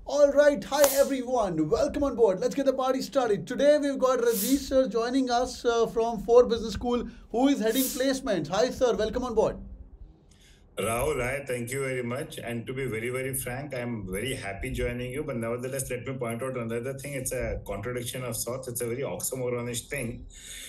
All right, hi everyone. Welcome on board. Let's get the party started. Today we've got Rajneesh sir joining us from FORE Business School, who is heading placements. Hi sir, welcome on board. Rahul, hi, thank you very much. And to be very, very frank, I'm very happy joining you. But nevertheless, let me point out another thing. It's a contradiction of sorts. It's a very oxymoronish thing.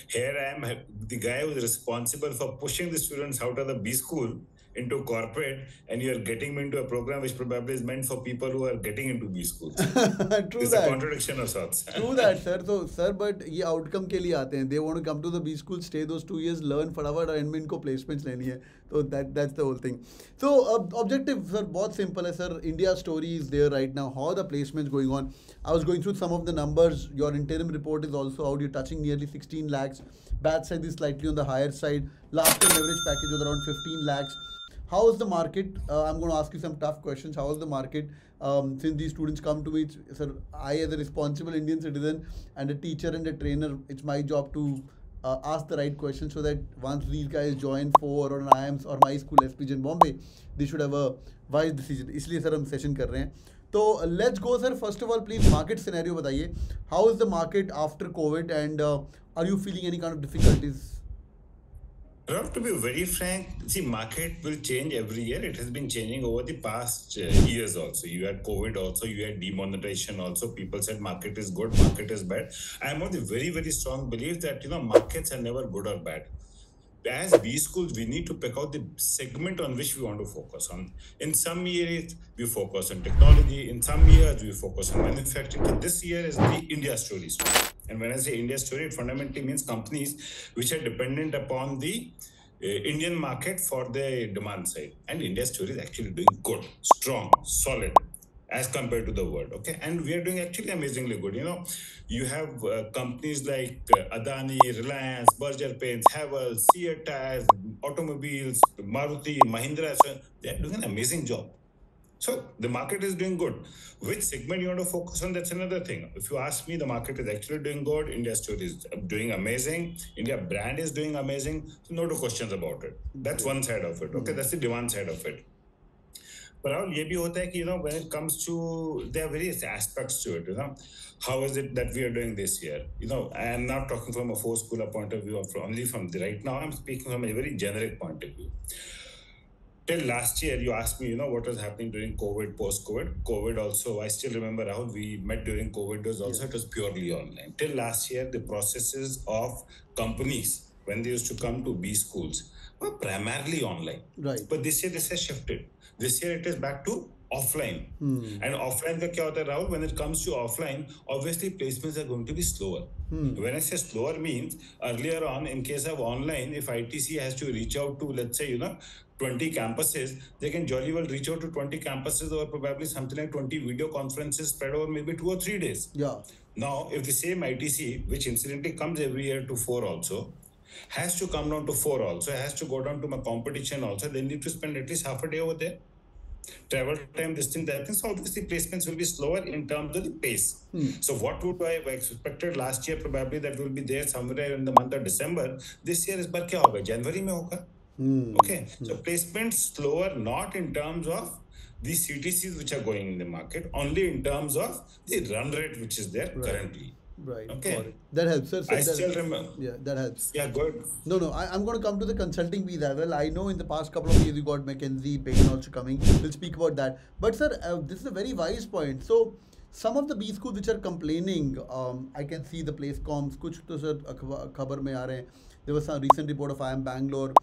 Here I am, the guy who is responsible for pushing the students out of the B school into corporate, and you're getting me into a program which probably is meant for people who are getting into B schools. True It's a that. contradiction of sorts. True that, sir. So, sir, but ये outcome के लिए आते हैं. They want to come to the B school, stay those 2 years, learn फटाफट और end में इनको placements लेनी है. So that's the whole thing. So objective, sir, बहुत simple है, sir. India story is there right now. How are the placements going on? I was going through some of the numbers. Your interim report is also out. You're touching nearly 16 lakhs. Batch size is slightly on the higher side. Last year average package was around 15 lakhs. How is the market? I'm going to ask you some tough questions. How is the market? Since these students come to me, sir, I as a responsible Indian citizen and a teacher and a trainer, it's my job to ask the right questions so that once these guys join FORE or an IIMs or my school SPJain Bombay, they should have a wise decision. इसलिए sir हम session कर रहे हैं. तो let's go, sir. First of all, please market scenario बताइए. How is the market after COVID and are you feeling any kind of difficulties? Rob, to be very frank, see, market will change every year. It has been changing over the past years also. You had COVID also, you had demonetization also. People said market is good, market is bad. I am of the very, very strong belief that, markets are never good or bad. As B schools, we need to pick out the segment on which we want to focus on. In some years, we focus on technology. In some years, we focus on manufacturing. So this year is the India story. And when I say India story, it fundamentally means companies which are dependent upon the Indian market for the demand side. And India's story is actually doing good, strong, solid as compared to the world. Okay. And we are doing actually amazingly good. You have companies like Adani, Reliance, Berger Paints, Havells, Seat Tires, Automobiles, Maruti, Mahindra. So they are doing an amazing job. So the market is doing good. Which segment you want to focus on, that's another thing. If you ask me, the market is actually doing good. India story is doing amazing. India brand is doing amazing. So no two questions about it. That's one side of it. Okay, that's the demand side of it. But ये भी होता है कि when it comes to, there are various aspects to it. How is it that we are doing this year? I am not talking from a FORE schooler point of view, or only from the right now. I'm speaking from a very generic point of view. Till last year, you asked me, what was happening during COVID, post-COVID. COVID also, I still remember how we met during COVID. It was purely online. Till last year, the processes of companies, when they used to come to B schools, were primarily online. Right. But this year, this has shifted. This year, it is back to offline. And offline का क्या होता है Rahul? When it comes to offline, obviously placements are going to be slower. When I say slower means, earlier on, in case of online, if ITC has to reach out to, let's say, 20 campuses, they can jolly well reach out to 20 campuses or probably something like 20 video conferences spread over maybe 2 or 3 days. Yeah. Now, if the same ITC, which incidentally comes every year to FORE also, has to come down to FORE also, has to go down to my competition also, they need to spend at least half a day over there. Travel time, this thing, that thing. So obviously placements will be slower in terms of the pace. So what would I have expected last year? Probably that will be there somewhere in the month of December. This year is bar kya hoga? January mein hoga. Okay. So placements slower, not in terms of the CTCs which are going in the market, only in terms of the run rate which is there currently. Right. Okay. That helps, sir. I still remember. Yeah, that helps. Yeah, good. No, I'm going to come to the consulting piece as well. I know in the past couple of years you got McKinsey, Bain also coming. We'll speak about that. But sir, this is a very wise point. So some of the B schools which are complaining, I can see the place comms. कुछ तो sir खबर में आ रहे हैं. There was some recent report of IIM Bangalore.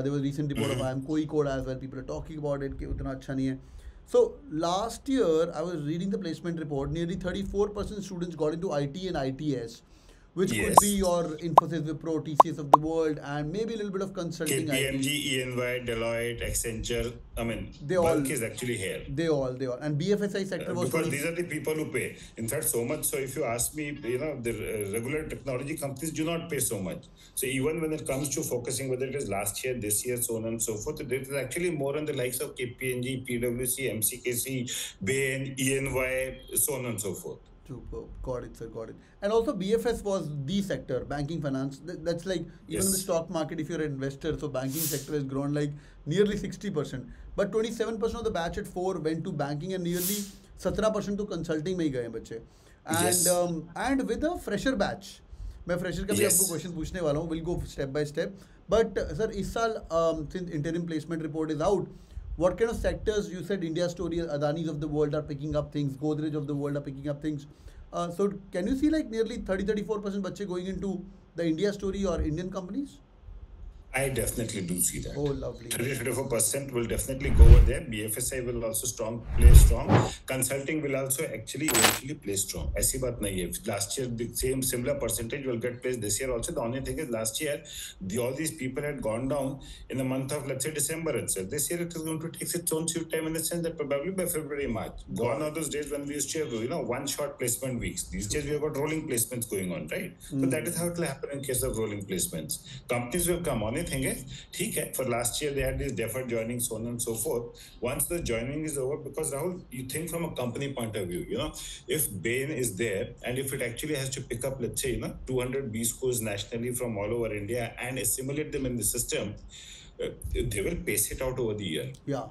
There was a recent report of IIM Kozhikode as well. People are talking about it कि उतना अच्छा नहीं है. So last year, I was reading the placement report. Nearly 34% students got into IT and ITS, which could be your Infosys, Wipro, TCS of the world, and maybe a little bit of consulting. KPMG, EY, Deloitte, Accenture. I mean, bulk is actually here. They all. And BFSI sector was because these are the people who pay. In fact, so much. So if you ask me, the regular technology companies do not pay so much. So even when it comes to focusing, whether it is last year, this year, so on and so forth, it is actually more on the likes of KPMG, PwC, MCKC, Bain, EY, so on and so forth. Got it, sir. Got it. And also BFS was the sector, banking, finance. That's like even in the stock market, if you're an investor, so banking sector has grown like nearly 60%. But 27% of the batch at FORE went to banking, and nearly 17% तो consulting में ही गए हैं बच्चे. Yes. And with a fresher batch, मैं fresher का भी आपको Yes. Question पूछने वाला हूँ. Will go step by step. But sir इस साल since interim placement report is out, what kind of sectors you said India story, Adanis of the world are picking up things, Godrej of the world are picking up things. So can you see like nearly 30-34% बच्चे going into the India story or Indian companies? I definitely do see that. Oh, lovely. 30-34% will definitely go over there. BFSI will also play strong. Consulting will also actually eventually play strong. ऐसी बात नहीं है. Last year the same similar percentage will get placed this year also. The only thing is last year all these people had gone down in the month of, let's say, December itself. This year it is going to take its own sweet time in the sense that probably by February, March. Gone are those days when we used to have one-shot placement weeks. These days we have got rolling placements going on, right? So that is how it will happen in case of rolling placements. Companies will come on. Thing is, ठीक है, for last year they had this deferred joining, so on and so forth. Once the joining is over, because Rahul, you think from a company point of view, if Bain is there and if it actually has to pick up, let's say, 200 B schools nationally from all over India and assimilate them in the system, they will pace it out over the year. Yeah.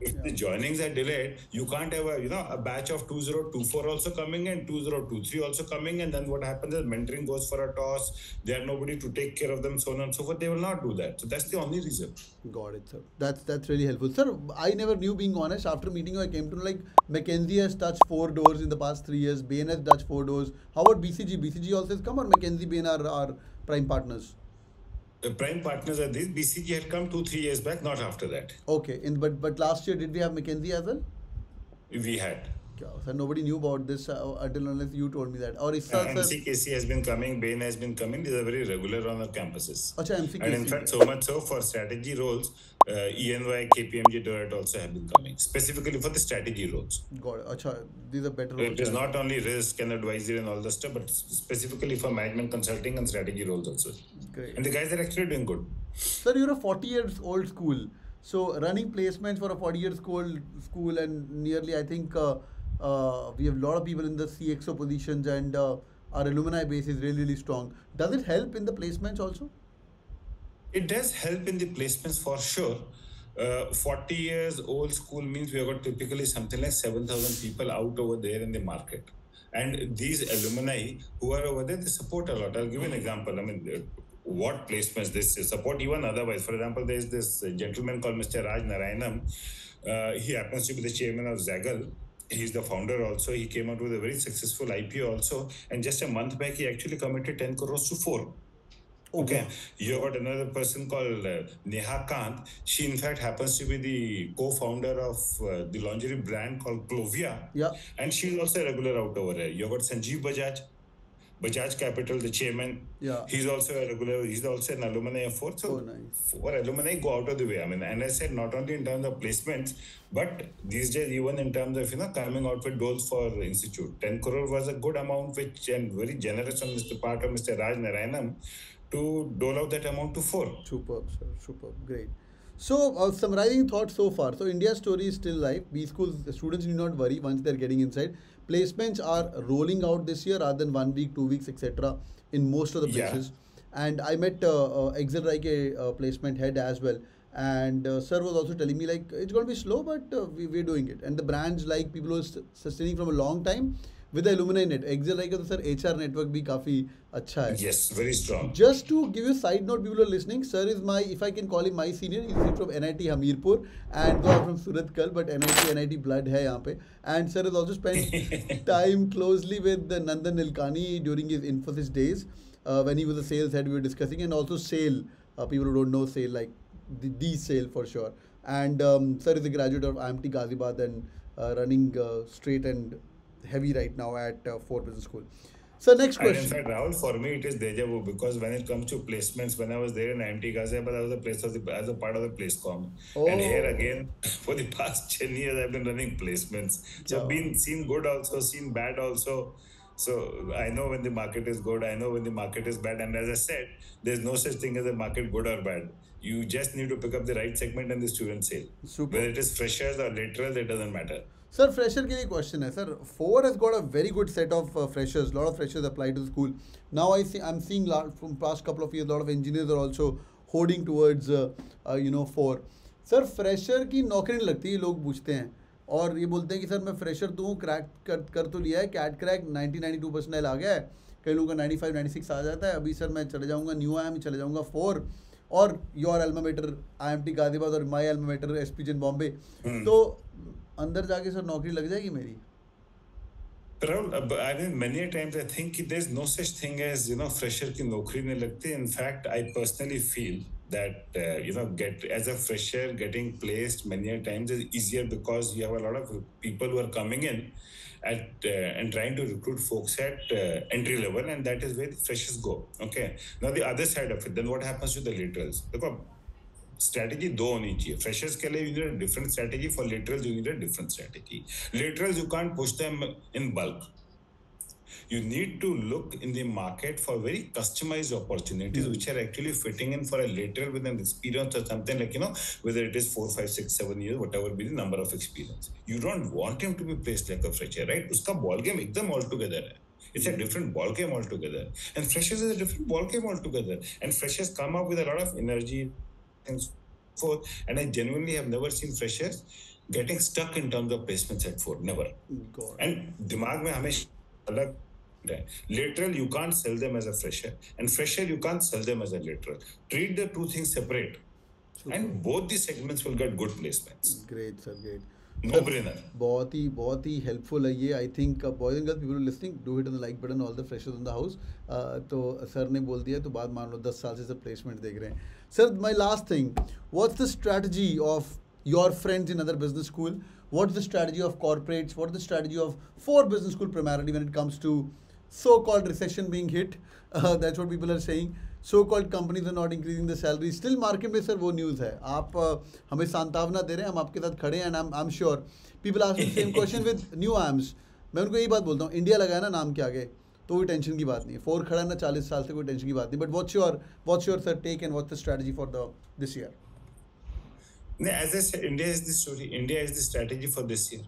If the joinings are delayed, you can't have a batch of 2024 also coming and 2023 also coming, and then what happens is mentoring goes for a toss. There are nobody to take care of them, so on and so forth. They will not do that. So that's the only reason. Got it, sir. That's really helpful, sir. I never knew, being honest. After meeting you, I came to know like McKinsey has touched 4 doors in the past 3 years. Bain has touched 4 doors. How about BCG? BCG also has come, or McKinsey, Bain are prime partners? The prime partners are these. BCG had come 2-3 years back, not after that. Okay, but last year did we have McKinsey as well? We had. Sir, nobody knew about this until unless you told me that. Or MCKC has been coming, Bain has been coming. These are very regular on our campuses. Achha, MCKC. And in fact, so much so for strategy roles, ENY, KPMG, Deloitte also have been coming, specifically for the strategy roles. Got it. Achha, these are better roles. It is not only risk and advisory and all the stuff, but specifically for management consulting and strategy roles also. Great. And the guys are actually doing good. Sir, you're a 40 years old school. So running placements for a 40 years old school, and nearly, I think, we have a lot of people in the CXO positions, and our alumni base is really, really strong. Does it help in the placements also? It does help in the placements for sure. 40 years old school means we have got typically something like 7,000 people out over there in the market. And these alumni who are over there, they support a lot. I'll give you an example. I mean, what placements this support, even otherwise. For example, there is this gentleman called Mr. Raj Narayanam. He happens to be the chairman of Zagal. He's the founder also. He came out with a very successful IPO also. And just a month back, he actually committed 10 crores to FORE. Okay. You got another person called Neha Kant. She, in fact, happens to be the co-founder of the lingerie brand called Clovia. Yeah. And she's also a regular out over here. You got Sanjeev Bajaj Capital, the chairman. Yeah. He's also a regular. He's also an alumni of FORE. So, nice. For alumni go out of the way. I mean, and I said not only in terms of placements, but these days even in terms of coming out with doles for the institute. 10 crore was a good amount, which and very generous on the part of Mr. Raj Narayanam to dole out that amount to FORE. Superb, sir. Superb. Great. So, summarizing thoughts so far. So, India's story is still live. B schools, the students need not worry once they're getting inside. Placements are rolling out this year rather than 1 week, 2 weeks, etc. in most of the places. Yeah. And I met Excel Raike placement head as well. And sir was also telling me like it's going to be slow, but we're doing it. And the brands like people who are sustaining from a long time with the alumni net. Excel Raike to sir HR network bhi kafi अच्छा है. Yes, very strong. Just to give you a side note, people are listening. Sir is my, if I can call him my senior, he's from NIT Hamirpur, and though I'm from Surat Kal, but NIT blood hai यहाँ पे. And sir has also spent time closely with Nandan Nilkani during his Infosys days when he was a sales head. We were discussing, and also SAIL. People who don't know SAIL, like the SAIL for sure. And sir is a graduate of IMT Ghaziabad and running straight and heavy right now at FORE Business School. So next question. And in fact, Rahul, for me it is deja vu because when it comes to placements, when I was there in IMT Ghaziabad, I was as a part of the PlaceCom. Oh. And here again, for the past 10 years, I've been running placements. So I've been seen good also, seen bad also. So I know when the market is good, I know when the market is bad. And as I said, there's no such thing as a market good or bad. You just need to pick up the right segment and the student sale. Super. Whether it is freshers or laterals, it doesn't matter. Sir, fresher के लिए question है. Sir, FORE has got a very good set of freshers. A lot of freshers apply to the school. Now I'm seeing from past couple of years, a lot of engineers are also holding towards FORE. Sir, fresher की नौकरी नहीं लगती, लोग पूछते हैं. और ये बोलते हैं कि सर मैं फ्रेशर तो हूँ, क्रैक कर तो लिया है, कैट क्रैक 90-92% आ गया है, कई लोगों का 95-96 आ जाता है, अभी सर मैं चले जाऊँगा न्यू आई एम, चले जाऊँगा फोर, और your alma mater IMT Ghaziabad और my alma mater SPJain Bombay, तो अंदर जाके सर नौकरी लग जाएगी मेरी? Rahul, I mean, many a times I think there's no such thing as, fresher की नौकरी नहीं लगती. In fact, I personally feel that, get as a fresher, getting placed many a times is easier because you have a lot of people who are coming in and trying to recruit folks at entry level, and that is where the freshers go. Okay. Now the other side of it, then what happens to the laterals? देखो, strategy दो होनी चाहिए. Freshers के लिए you need a different strategy, for laterals you need a different strategy. Laterals you can't push them in bulk. You need to look in the market for very customized opportunities which are actually fitting in for a lateral with an experience or something like, whether it is 4, 5, 6, 7 years, whatever be the number of experience. You don't want him to be placed like a fresher, right? Uska ball game ekdam altogether hai. It's a different ball game altogether. And freshers is a different ball game altogether. And freshers come up with a lot of energy and forth. And I genuinely have never seen freshers getting stuck in terms of placements at FORE. Never. God. And दिमाग में हमेशा अलग lateral you can't sell them as a fresher, and fresher you can't sell them as a lateral. Treat the two things separate. Super. And both the segments will get good placements. Great sir, great. No brainer. बहुत ही helpful है ये. I think boys and girls, people listening, do hit on the like button, all the freshers in the house. तो sir ने बोल दिया तो बात मान लो, 10 साल से सर प्लेसमेंट देख रहे हैं. Sir my last thing, what's the strategy of your friends in other business school? What's the strategy of corporates? What is the strategy of FORE business school primarily when it comes to so-called recession being hit? That's what people are saying. So-called companies are not increasing the salary. Still market में sir वो news है. आप हमें सांत्वना दे रहे हैं, हम आपके साथ खड़े हैं, and I'm sure people ask the same question with new IIMs. मैं उनको यही बात बोलता हूँ, इंडिया लगाया ना नाम के आगे, तो कोई टेंशन की बात नहीं है. FORE खड़ा है ना 40 साल से, कोई टेंशन की बात नहीं. But what's your sir take, and what's the strategy for this year? As I said, India is the story. India is the strategy for this year.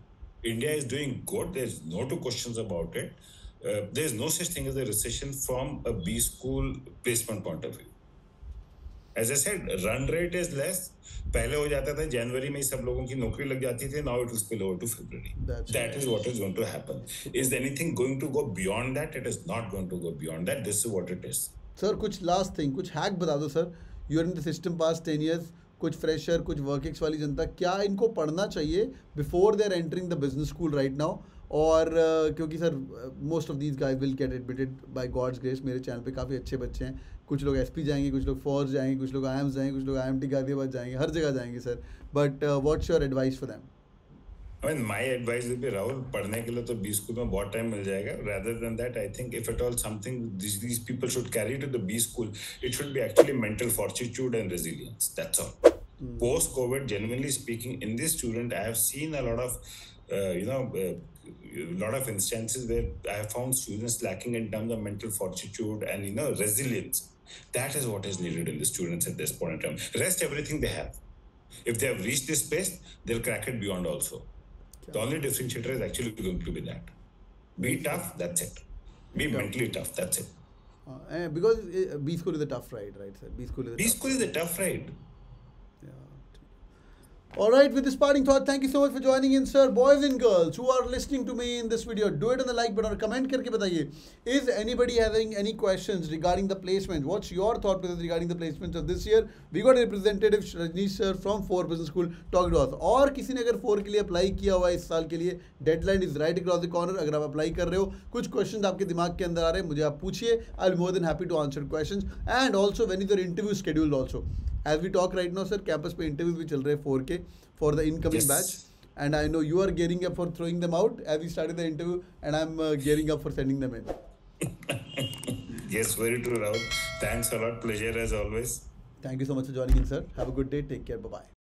India is doing good. There's no two questions about it. There's no such thing as a recession from a B school placement point of view. As I said, run rate is less. पहले हो जाता था जनवरी में सब लोगों की नौकरी लग जाती थी. Now it will spill over to February. That is what is going to happen. Is anything going to go beyond that? It is not going to go beyond that. This is what it is. Sir, कुछ last thing, कुछ hack बता दो sir. You are in the system past 10 years. कुछ fresher, कुछ work वाली जनता, क्या इनको पढ़ना चाहिए before they are entering the business school right now? और क्योंकि sir most of these guys will get admitted by God's grace. मेरे चैनल पे काफ़ी अच्छे बच्चे हैं. कुछ लोग SP जाएंगे, कुछ लोग FORE जाएंगे, कुछ लोग IIMS जाएंगे, कुछ लोग IMT गाजियाबाद जाएंगे, हर जगह जाएंगे sir. But what's your advice for them? I mean, my advice will be, Rahul, पढ़ने के लिए तो B school में बहुत टाइम मिल जाएगा. Rather than that, I think if at all something these people should carry to the B school, it should be actually mental fortitude and resilience. That's all. Post-COVID, genuinely speaking, in this student, I have seen a lot of, lot of instances where I have found students lacking in terms of mental fortitude and, resilience. That is what is needed in the students at this point in time. Rest, everything they have. If they have reached this space, they'll crack it beyond also. The only differentiator is actually going to be that. Be tough, that's it. Be mentally tough, that's it. Because B school is a tough ride, right, sir? B school is a tough ride. All right, with this parting thought, thank you so much for joining in, sir. Boys and girls who are listening to me in this video, do it on the like button or comment करके बताइए. Is anybody having any questions regarding the placement? What's your thought process regarding the placements of this year? We got a representative Rajneesh sir from FORE Business School talking to us. और किसी ने अगर FORE के लिए apply किया हुआ है इस साल के लिए, deadline is right across the corner. अगर आप अप्लाई कर रहे हो, कुछ क्वेश्चंस आपके दिमाग के अंदर आ रहे हैं, मुझे आप पूछिए. I will more than happy to answer questions. And also when is your interview scheduled also. As we talk right now, sir, campus पे इंटरव्यूज भी चल रहे हैं FORE के for the incoming batch, and I know you are gearing up for throwing them out as we started the interview, and I'm gearing up for sending them in. Yes, very true, Rahul. Thanks a lot. Pleasure as always. Thank you so much for joining in, sir. Have a good day. Take care. Bye-bye.